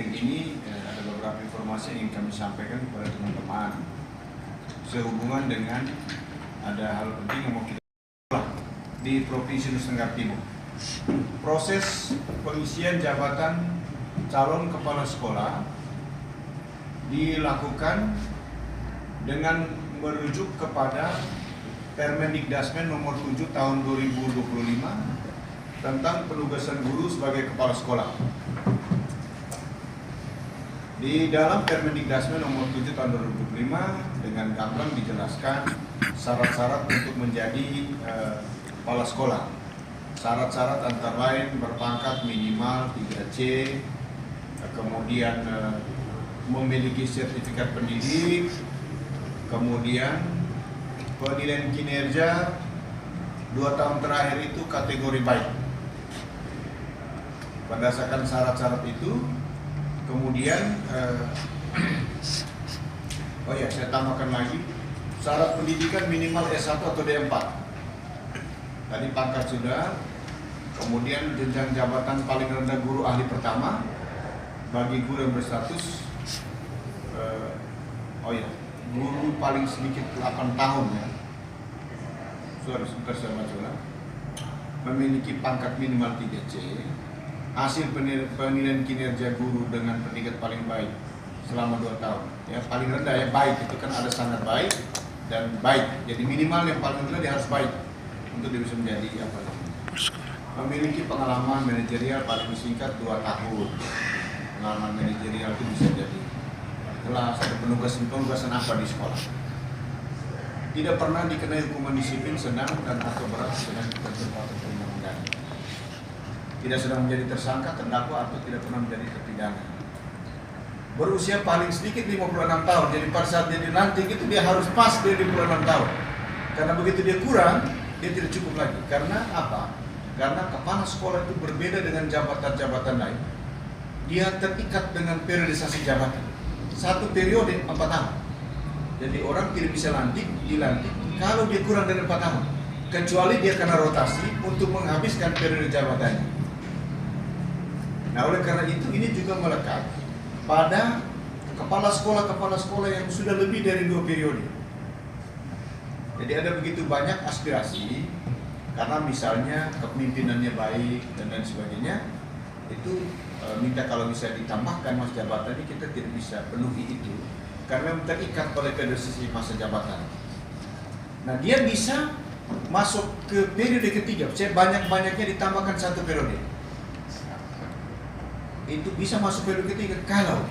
sharing ini ada beberapa informasi yang ingin kami sampaikan kepada teman-teman sehubungan dengan ada hal penting yang mau kita di Provinsi Nusa Tenggara Timur. Proses pengisian jabatan calon kepala sekolah dilakukan dengan merujuk kepada Permendikdasmen nomor 7 tahun 2025 tentang penugasan guru sebagai kepala sekolah. Di dalam Permendikdasmen nomor 7 tahun 2025 dengan gamblang dijelaskan syarat-syarat untuk menjadi kepala sekolah. Syarat-syarat antara lain berpangkat minimal 3C, kemudian memiliki sertifikat pendidik, kemudian penilaian kinerja 2 tahun terakhir itu kategori baik. Berdasarkan syarat-syarat itu, kemudian saya tambahkan lagi syarat pendidikan minimal S1 atau D4. Tadi pangkat sudah, kemudian jenjang jabatan paling rendah guru ahli pertama bagi guru yang berstatus guru paling sedikit 8 tahun ya. Sebentar saya baca. Memiliki pangkat minimal 3C, hasil penilaian kinerja guru dengan predikat paling baik selama 2 tahun. Ya, paling rendah ya baik, itu kan ada standar baik dan baik. Jadi minimal yang paling rendah dia harus baik untuk dia bisa menjadi apa namanya. Memiliki pengalaman manajerial paling singkat 2 tahun. Pengalaman manajerial itu bisa jadi kelas atau penugasan apa di sekolah. Tidak pernah dikenai hukuman disiplin sedang dan atau berat sedang tertentu atau perundang-undangan. Tidak sedang menjadi tersangka, terdakwa atau tidak pernah menjadi terpidana. Berusia paling sedikit 56 tahun. Jadi pada saat dia dilantik itu dia harus pas dari 56 tahun. Karena begitu dia kurang, dia tidak cukup lagi. Karena apa? Karena kepala sekolah itu berbeda dengan jabatan-jabatan lain. Dia terikat dengan periodisasi jabatan. 1 periode 4 tahun. Jadi orang tidak bisa dilantik kalau dia kurang dari 4 tahun. Kecuali dia kena rotasi untuk menghabiskan periode jabatannya. Nah, oleh karena itu ini juga melekat pada kepala sekolah yang sudah lebih dari 2 periode. Jadi ada begitu banyak aspirasi karena misalnya kepemimpinannya baik dan lain sebagainya, itu minta kalau bisa ditambahkan masa jabatannya, kita tidak bisa penuhi itu karena terikat oleh periodisasi masa jabatan. Nah, dia bisa masuk ke periode ketiga, banyak-banyaknya ditambahkan 1 periode. Itu bisa masuk periode ketiga kalau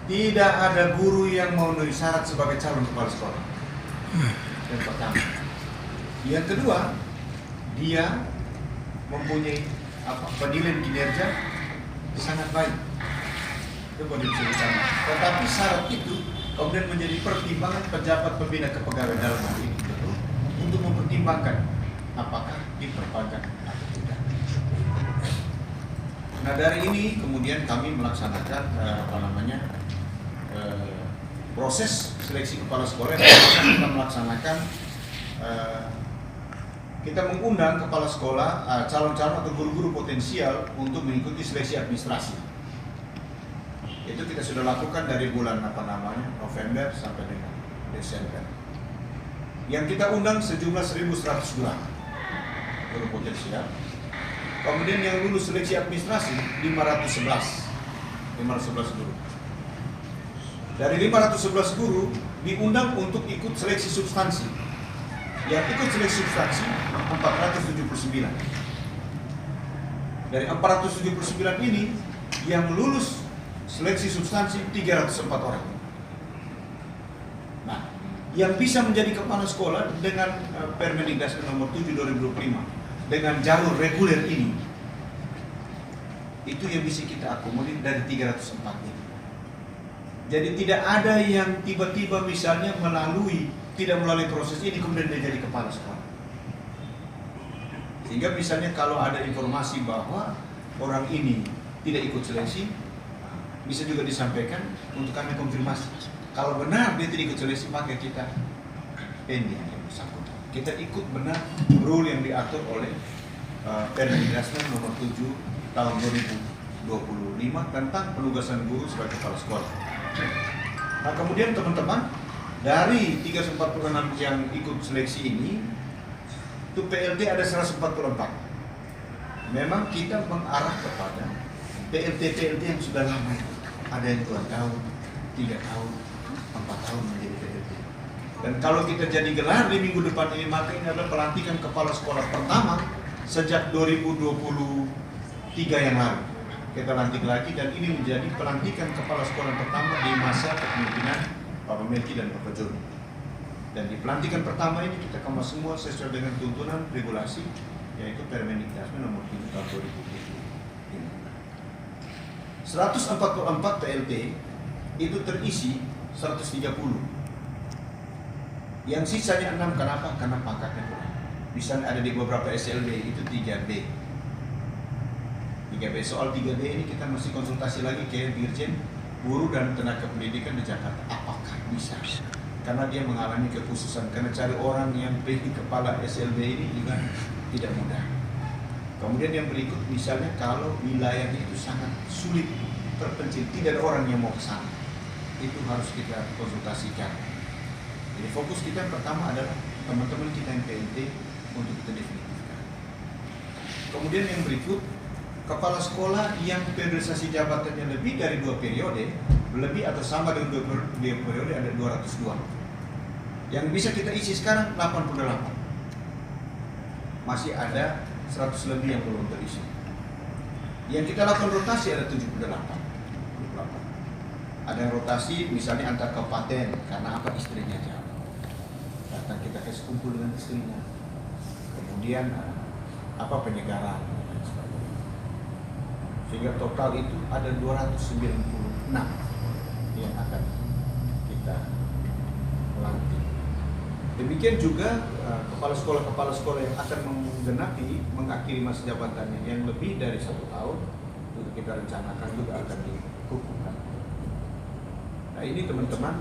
tidak ada guru yang memenuhi syarat sebagai calon kepala sekolah. Yang pertama. Yang kedua, dia mempunyai penilaian kinerja sangat baik. Itu boleh bisa ditambah. Tetapi syarat itu kemudian menjadi pertimbangan pejabat pembina kepegawaian dalam hal ini untuk mempertimbangkan apakah diperpanjang atau tidak. Nah, dari ini kemudian kami melaksanakan proses seleksi kepala sekolah. Kita melaksanakan kita mengundang kepala sekolah, calon-calon atau guru-guru potensial untuk mengikuti seleksi administrasi. Itu kita sudah lakukan dari bulan November sampai dengan Desember. Yang kita undang sejumlah 1.100 guru potensial. Kemudian yang lulus seleksi administrasi 511 guru. Dari 511 guru diundang untuk ikut seleksi substansi. Yang ikut seleksi substansi 479. Dari 479 ini yang lulus seleksi substansi 304 orang. Nah, yang bisa menjadi kepala sekolah dengan Permendikdasmen nomor 7 2025 dengan jalur reguler ini, itu yang bisa kita akomodir dari 304 ini. Jadi tidak ada yang tiba-tiba misalnya tidak melalui proses ini kemudian dia jadi kepala sekolah. Sehingga misalnya kalau ada informasi bahwa orang ini tidak ikut seleksi, bisa juga disampaikan untuk kami konfirmasi. Kalau benar dia tidak ikut seleksi, maka kita pending yang bersangkutan. Kita ikut benar rule yang diatur oleh Permendikdasmen nomor 7 tahun 2025. tentang penugasan guru sebagai kepala sekolah. Nah, kemudian teman-teman, dari 346 yang ikut seleksi ini, itu PLT ada 144. Memang kita mengarah kepada PLT yang sudah lama itu. Ada yang 2 tahun, 3 tahun, 4 tahun menjadi PLT. Dan kalau kita jadi gelar di minggu depan ini, maka ini adalah pelantikan kepala sekolah pertama sejak 2023 yang lalu. Kita lantik lagi, dan ini menjadi pelantikan kepala sekolah pertama di masa kepemimpinan Pak Melki dan Pak Joni. Dan di pelantikan pertama ini kita kemas semua sesuai dengan tuntunan regulasi, yaitu Permendikbud nomor 3 tahun 2020. 144 PLT itu terisi 130. Yang sisanya 6, kenapa? Karena pangkatnya kurang. Misalnya ada di beberapa SLB itu 3B. 3B, soal 3B ini kita mesti konsultasi lagi ke Dirjen Guru dan Tenaga Pendidikan di Jakarta. Apakah bisa? Karena dia mengalami kekhususan. Karena cari orang yang pilih kepala SLB ini juga tidak mudah. Kemudian yang berikut, misalnya kalau wilayahnya itu sangat sulit, terpencil, tidak ada orang yang mau ke sana, itu harus kita konsultasikan. Jadi fokus kita pertama adalah teman-teman kita yang PLT untuk kita definitifkan. Kemudian yang berikut, kepala sekolah yang periodisasi jabatannya lebih dari 2 periode, lebih atau sama dengan 2 periode, ada 202. Yang bisa kita isi sekarang 88. Masih ada 100 lebih yang belum terisi. Yang kita lakukan rotasi ada 78. Ada yang rotasi misalnya antar kabupaten, karena apa? Istrinya jauh. Datang kita kasih kumpul dengan istrinya. Kemudian apa, penyegaran dan sebagainya. Sehingga total itu ada 296 yang akan kita lantik. Demikian juga kepala sekolah yang akan mengakhiri masa jabatannya yang lebih dari 1 tahun, itu kita rencanakan juga akan dikukuhkan. Nah, ini teman-teman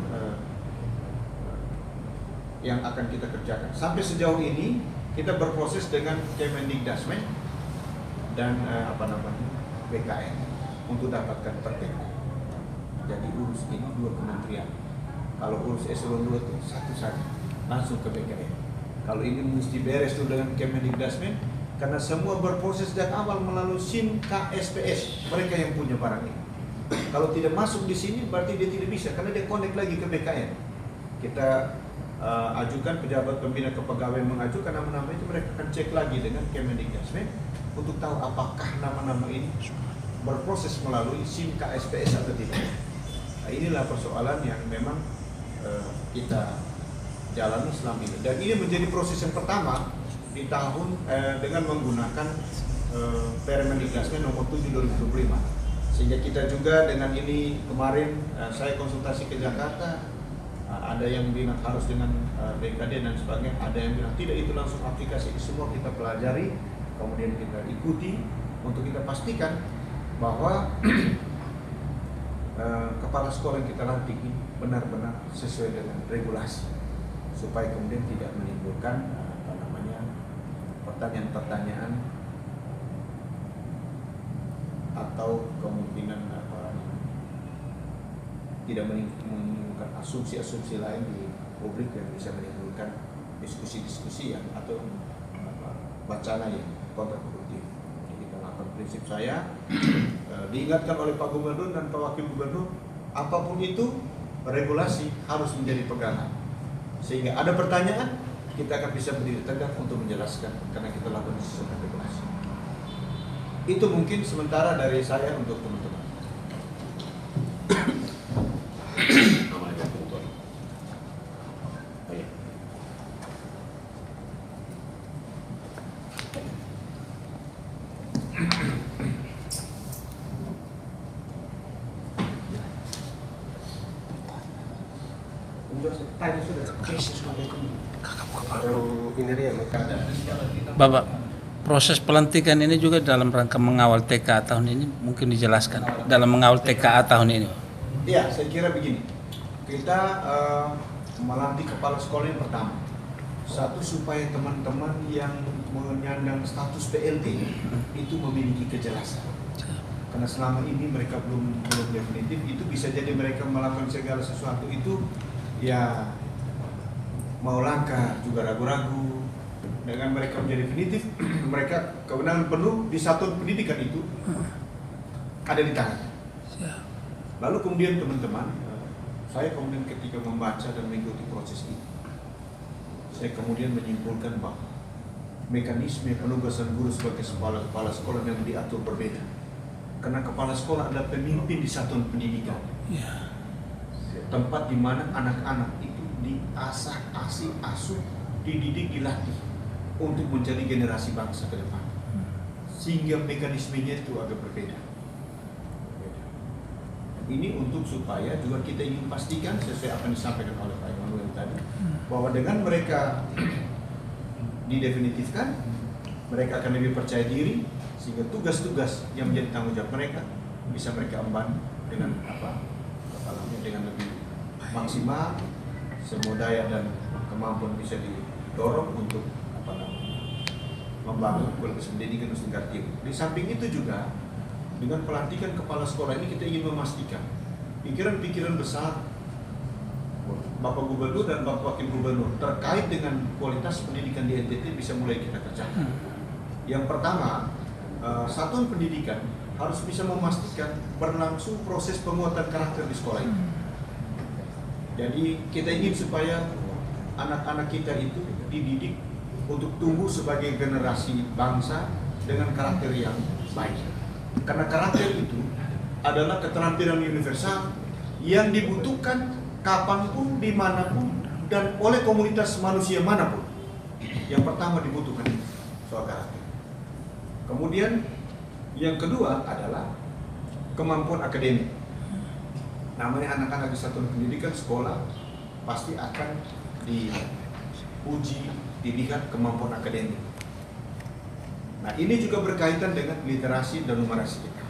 yang akan kita kerjakan. Sampai sejauh ini kita berproses dengan Kemendikbud dan BKN untuk dapatkan pertenda. Jadi urus ini 2 kementerian. Kalau urus eselon 2 itu satu saja, langsung ke BKN. Kalau ini mesti beres tuh dengan Kemendikbud, karena semua berproses dari awal melalui SIM KSPS, mereka yang punya barang ini. Kalau tidak masuk di sini berarti dia tidak bisa, karena dia connect lagi ke BKN. Kita ajukan, pejabat pembina kepegawaian mengajukan nama-nama itu, mereka akan cek lagi dengan Kemendikbud untuk tahu apakah nama-nama ini berproses melalui SIM KSPS atau tidak. Nah, inilah persoalan yang memang kita jalani selama ini. Dan ini menjadi proses yang pertama di tahun dengan menggunakan Permendikbud nomor 7 2025. Sehingga kita juga dengan ini kemarin saya konsultasi ke Jakarta, ada yang bilang harus dengan BKD dan sebagainya, ada yang bilang tidak, itu langsung aplikasi. Semua kita pelajari, kemudian kita ikuti untuk kita pastikan bahwa kepala sekolah yang kita lantik ini benar-benar sesuai dengan regulasi, supaya kemudian tidak menimbulkan pertanyaan-pertanyaan atau kemungkinan tidak menimbulkan asumsi-asumsi lain di publik yang bisa menimbulkan diskusi-diskusi yang atau wacana yang kontraproduktif. Jadi kalau prinsip saya diingatkan oleh Pak Gubernur dan Pak Wakil Gubernur, apapun itu regulasi harus menjadi pegangan. Sehingga ada pertanyaan, kita akan bisa berdiri tegak untuk menjelaskan, karena kita lakukan sesuai dengan regulasi. Itu mungkin sementara dari saya untuk teman-teman. Bapak, proses pelantikan ini juga dalam rangka mengawal TKA tahun ini, mungkin dijelaskan dalam mengawal TKA tahun ini. Iya, saya kira begini. Kita melantik kepala sekolah yang pertama. Satu, supaya teman-teman yang menyandang status PLT itu memiliki kejelasan. Karena selama ini mereka belum definitif, itu bisa jadi mereka melakukan segala sesuatu itu ya mau langkah juga ragu-ragu. Dengan mereka menjadi definitif, mereka kewenangan penuh di satuan pendidikan itu ada di tangan. Lalu kemudian teman-teman, saya kemudian ketika membaca dan mengikuti proses ini, saya kemudian menyimpulkan bahwa mekanisme penugasan guru sebagai kepala sekolah yang diatur berbeda. Karena kepala sekolah adalah pemimpin di satuan pendidikan. Tempat di mana anak-anak itu diasah, asuh, dididik, dilatih untuk menjadi generasi bangsa ke depan. Sehingga mekanismenya itu agak berbeda. Ini untuk supaya juga kita ingin pastikan sesuai apa yang disampaikan oleh Pak Emmanuel tadi, bahwa dengan mereka didefinitifkan, mereka akan lebih percaya diri, sehingga tugas-tugas yang menjadi tanggung jawab mereka bisa mereka emban dengan dengan lebih maksimal, semua daya dan kemampuan bisa didorong untuk membangun kualitas pendidikan Nusantara Timur. Di samping itu juga dengan pelantikan kepala sekolah ini kita ingin memastikan pikiran-pikiran besar Bapak Gubernur dan Bapak Wakil Gubernur terkait dengan kualitas pendidikan di NTT bisa mulai kita kerjakan. Yang pertama, satuan pendidikan harus bisa memastikan berlangsung proses penguatan karakter di sekolah ini. Jadi kita ingin supaya anak-anak kita itu dididik untuk tumbuh sebagai generasi bangsa dengan karakter yang baik. Karena karakter itu adalah keterampilan universal yang dibutuhkan kapanpun, dimanapun, dan oleh komunitas manusia manapun. Yang pertama dibutuhkan soal karakter. Kemudian yang kedua adalah kemampuan akademik. Namanya anak-anak di satuan pendidikan sekolah pasti akan diuji, dilihat kemampuan akademik. Nah, ini juga berkaitan dengan literasi dan numerasi kita.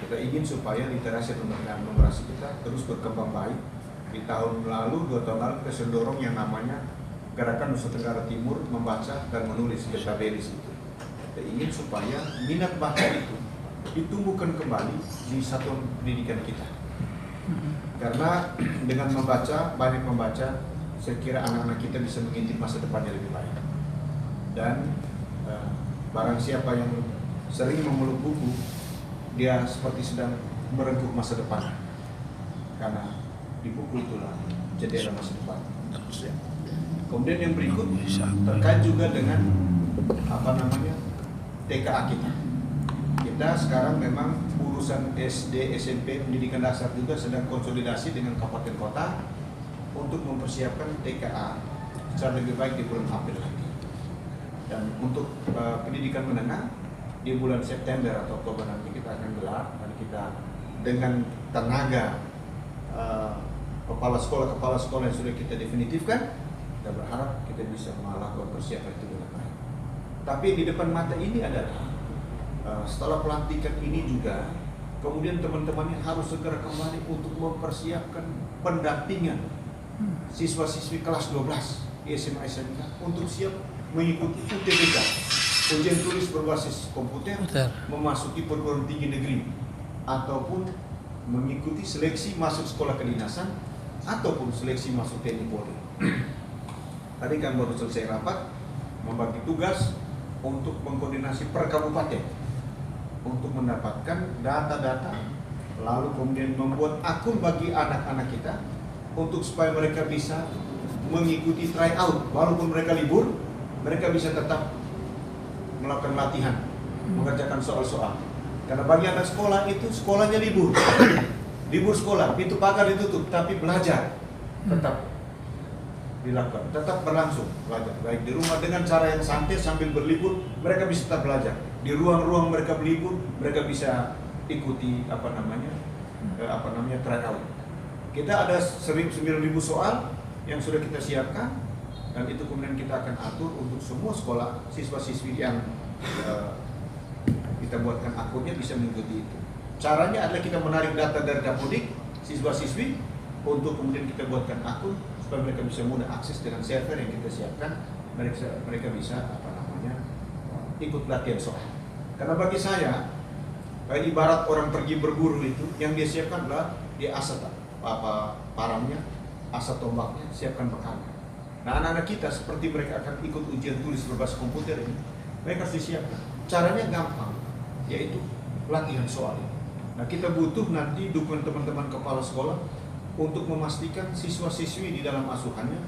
Kita ingin supaya literasi dan numerasi kita terus berkembang baik. Di tahun lalu, 2 tahun lalu kita sudah dorong yang namanya Gerakan Nusa Tenggara Timur membaca dan menulis Getabelis itu. Kita ingin supaya minat baca itu ditumbuhkan kembali di satuan pendidikan kita. Karena dengan membaca, banyak membaca, saya kira anak-anak kita bisa mengintip masa depannya lebih baik. Dan barang siapa yang sering memeluk buku, dia seperti sedang merengkuh masa depan. Karena di buku itulah jendela masa depan. Kemudian yang berikut terkait juga dengan TKA kita. Kita sekarang memang urusan SD, SMP, pendidikan dasar juga sedang konsolidasi dengan kabupaten kota untuk mempersiapkan TKA secara lebih baik di bulan April nanti. Dan untuk pendidikan menengah di bulan September atau Oktober nanti kita akan gelar, dan kita dengan tenaga kepala sekolah yang sudah kita definitifkan, kita berharap kita bisa melakukan persiapan itu dengan baik. Tapi di depan mata ini adalah setelah pelantikan ini juga, kemudian teman-temannya harus segera kembali untuk mempersiapkan pendampingan siswa-siswi kelas 12 di SMA SMK untuk siap mengikuti UTBK, ujian tulis berbasis komputer, memasuki perguruan tinggi negeri, ataupun mengikuti seleksi masuk sekolah kedinasan, ataupun seleksi masuk TNI Polri. Tadi kan baru selesai rapat, membagi tugas untuk mengkoordinasi per kabupaten untuk mendapatkan data-data, lalu kemudian membuat akun bagi anak-anak kita untuk supaya mereka bisa mengikuti tryout, walaupun mereka libur, mereka bisa tetap melakukan latihan, mengerjakan soal-soal. Karena bagi anak sekolah itu sekolahnya libur, libur sekolah, pintu pagar ditutup, tapi belajar tetap dilakukan, tetap berlangsung belajar, baik di rumah dengan cara yang santai sambil berlibur, mereka bisa tetap belajar. Di ruang-ruang mereka berlibur, mereka bisa ikuti tryout. Kita ada 9.000 soal yang sudah kita siapkan, dan itu kemudian kita akan atur untuk semua sekolah, siswa-siswi yang kita buatkan akunnya bisa mengikuti itu. Caranya adalah kita menarik data dari Dapodik, siswa-siswi, untuk kemudian kita buatkan akun supaya mereka bisa mudah akses dengan server yang kita siapkan. Mereka bisa ikut latihan soal. Karena bagi saya Kayak ibarat orang pergi berburu itu, yang dia siapkan adalah dia asat parangnya, asat tombaknya, siapkan bekalnya. Nah, anak-anak kita seperti mereka akan ikut ujian tulis berbasis komputer ini, mereka harus disiapkan. Caranya gampang, yaitu latihan soal. Nah, kita butuh nanti dukungan teman-teman kepala sekolah untuk memastikan siswa-siswi di dalam asuhannya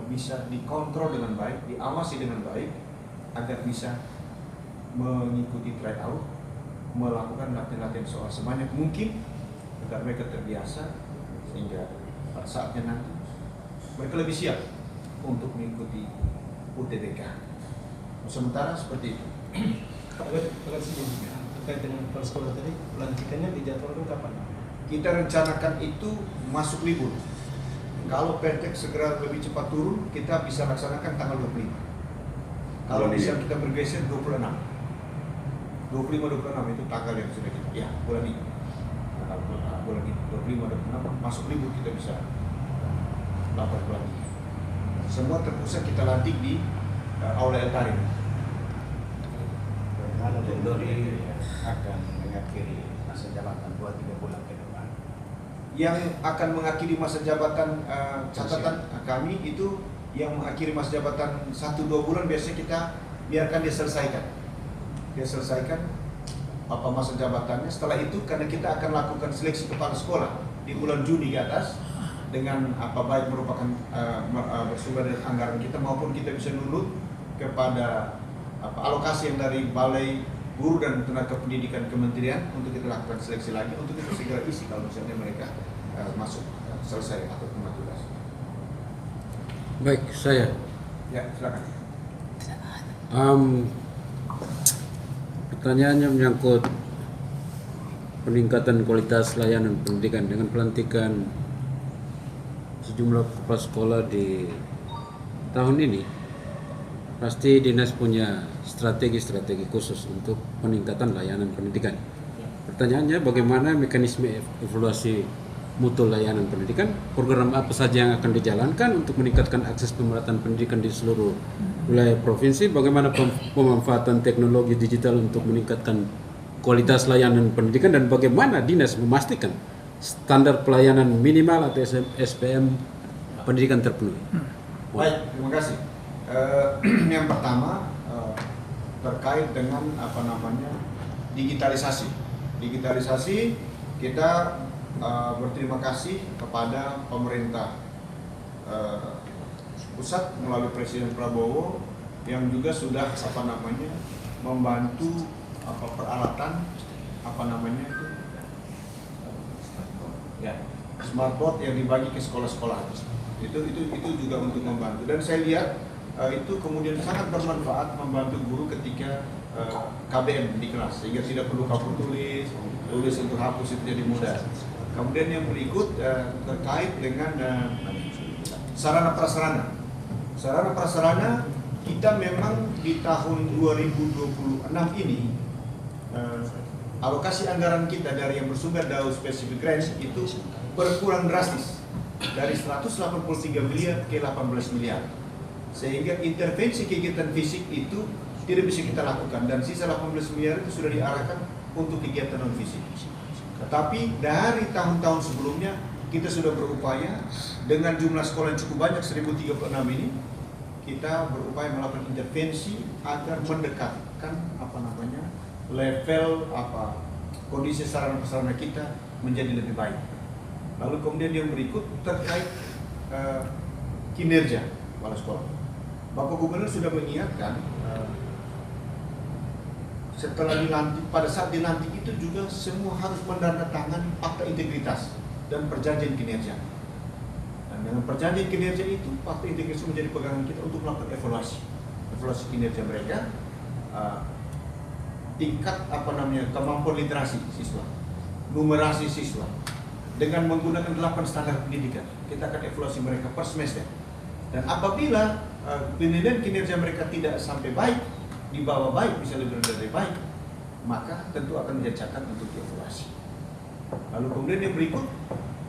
bisa dikontrol dengan baik, diawasi dengan baik, agar bisa mengikuti tryout, melakukan latihan-latihan soal sebanyak mungkin agar mereka terbiasa, sehingga pada saatnya nanti mereka lebih siap untuk mengikuti UTBK. Sementara seperti itu. Terkait dengan kepala sekolah tadi, pelantikannya dijadwalkan kapan? Kita rencanakan itu masuk libur. Kalau Pertek segera lebih cepat turun, kita bisa laksanakan tanggal 25. Kalau bisa kita bergeser 26. 25-26 itu tanggal yang sudah kita, ya bulan ini. Bulan ini 25-26 masuk libur, kita bisa lapor bulan ini. Semua terpusat kita lantik di Aula El Tarim. Bagaimana Dori akan mengakhiri masa jabatan 2-3 bulan ke depan? Yang akan mengakhiri masa jabatan, catatan kami itu yang mengakhiri masa jabatan 1-2 bulan biasanya kita biarkan dia selesaikan. Dia selesaikan apa masa jabatannya. Setelah itu karena kita akan lakukan seleksi kepala sekolah di bulan Juni ke atas dengan apa baik merupakan bersumber dari anggaran kita maupun kita bisa nurut kepada alokasi yang dari Balai Guru dan Tenaga Pendidikan Kementerian untuk kita lakukan seleksi lagi untuk kita segera isi kalau misalnya mereka masuk selesai atau tugas. Baik, saya. Ya, silakan. Pertanyaannya menyangkut peningkatan kualitas layanan pendidikan dengan pelantikan sejumlah kepala sekolah di tahun ini. Pasti dinas punya strategi-strategi khusus untuk peningkatan layanan pendidikan. Pertanyaannya, bagaimana mekanisme evaluasi mutu layanan pendidikan? Program apa saja yang akan dijalankan untuk meningkatkan akses pemerataan pendidikan di seluruh wilayah provinsi? Bagaimana pemanfaatan teknologi digital untuk meningkatkan kualitas layanan pendidikan, dan bagaimana dinas memastikan standar pelayanan minimal atau SPM pendidikan terpenuhi? Baik, terima kasih. Yang pertama terkait dengan digitalisasi. Digitalisasi, kita berterima kasih kepada pemerintah pusat melalui Presiden Prabowo yang juga sudah membantu peralatan smartboard yang dibagi ke sekolah-sekolah. Itu juga untuk membantu, dan saya lihat itu kemudian sangat bermanfaat membantu guru ketika KBM di kelas, sehingga tidak perlu hapus tulis untuk hapus itu jadi mudah. Kemudian yang berikut terkait dengan sarana prasarana kita memang di tahun 2026 ini alokasi anggaran kita dari yang bersumber dari specific grant itu berkurang drastis dari 183 miliar ke 18 miliar. Sehingga intervensi kegiatan fisik itu tidak bisa kita lakukan, dan sisa 18 miliar itu sudah diarahkan untuk kegiatan non fisik. Tetapi dari tahun-tahun sebelumnya kita sudah berupaya dengan jumlah sekolah yang cukup banyak 1036 ini, kita berupaya melakukan intervensi agar mendekatkan level kondisi sarana prasarana kita menjadi lebih baik. Lalu kemudian yang berikut terkait kinerja kepala sekolah. Bapak Gubernur sudah mengingatkan setelah dilantik, pada saat dilantik itu juga semua harus menandatangani fakta integritas dan perjanjian kinerja. Dan dengan perjanjian kinerja itu, fakta integritas menjadi pegangan kita untuk melakukan evaluasi kinerja mereka, tingkat kemampuan literasi siswa, numerasi siswa. Dengan menggunakan 8 standar pendidikan, kita akan evaluasi mereka per semester. Dan apabila penilaian kinerja mereka tidak sampai baik, di bawah baik, bisa lebih dari baik, maka tentu akan menjadi catatan untuk dievaluasi. Lalu kemudian yang berikut,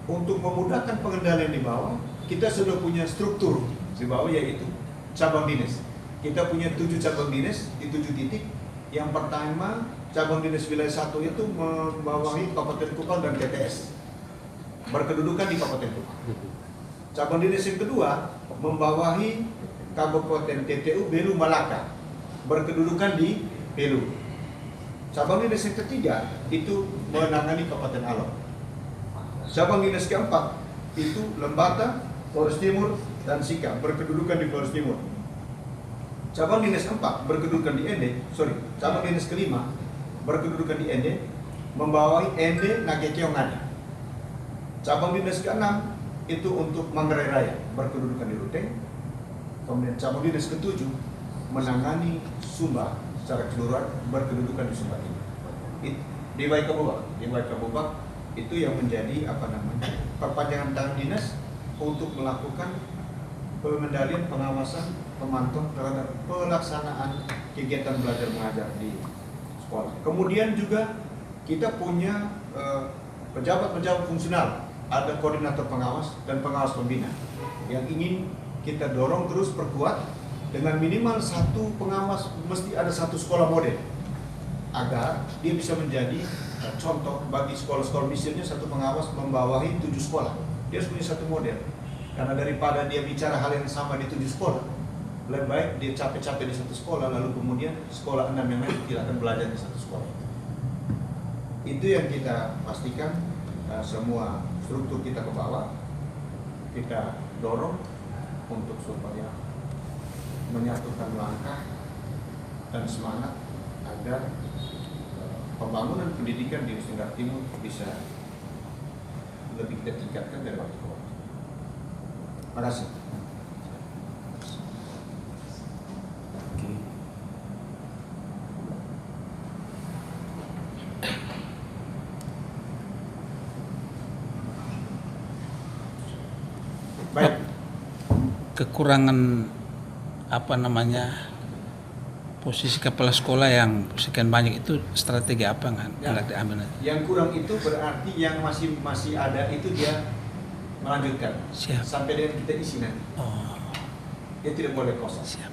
untuk memudahkan pengendalian di bawah, kita sudah punya struktur di bawah, yaitu cabang dinas. Kita punya 7 cabang dinas di 7 titik. Yang pertama cabang dinas wilayah 1 itu membawahi Kabupaten Kupang dan TTS, berkedudukan di Kabupaten Kupang. Cabang dinas yang kedua membawahi Kabupaten TTU Belu Malaka, berkedudukan di Belu. Cabang dinas yang ketiga itu menangani Kabupaten Alor. Cabang dinas keempat itu Lembata, Flores Timur, dan Sika, berkedudukan di Flores Timur. Cabang dinas keempat berkedudukan di Ende, cabang dinas kelima berkedudukan di Ende, membawahi Ende Nagekeonganya. Cabang dinas keenam itu untuk Manggarai Raya, berkedudukan di Ruteng. Kemudian cabang dinas ketujuh menangani Sumba secara keseluruhan, berkedudukan di Sumba Timur. Di Waikabubak itu yang menjadi perpanjangan tangan dinas untuk melakukan pengendalian, pengawasan, pemantauan terhadap pelaksanaan kegiatan belajar mengajar di sekolah. Kemudian juga kita punya pejabat-pejabat fungsional, ada koordinator pengawas dan pengawas pembina yang ingin kita dorong terus perkuat dengan minimal satu pengawas, mesti ada satu sekolah model agar dia bisa menjadi contoh bagi sekolah-sekolah. Misalnya satu pengawas membawahi 7 sekolah, dia harus punya satu model. Karena daripada dia bicara hal yang sama di 7 sekolah, lebih baik dia capek-capek di satu sekolah, lalu kemudian sekolah 6 yang lain tidak akan belajar di satu sekolah. Itu yang kita pastikan, semua struktur kita ke bawah, kita dorong untuk supaya menyatukan langkah dan semangat agar pembangunan pendidikan di Nusa Tenggara Timur bisa lebih kita tingkatkan dari waktu ke waktu. Terima kasih. Baik. Kekurangan posisi kepala sekolah yang sekian banyak itu strategi apa yang diambil? Yang kurang itu berarti yang masih ada itu dia melanjutkan. Siap. Sampai dengan kita isi nanti. Oh, Dia tidak boleh kosong. siap.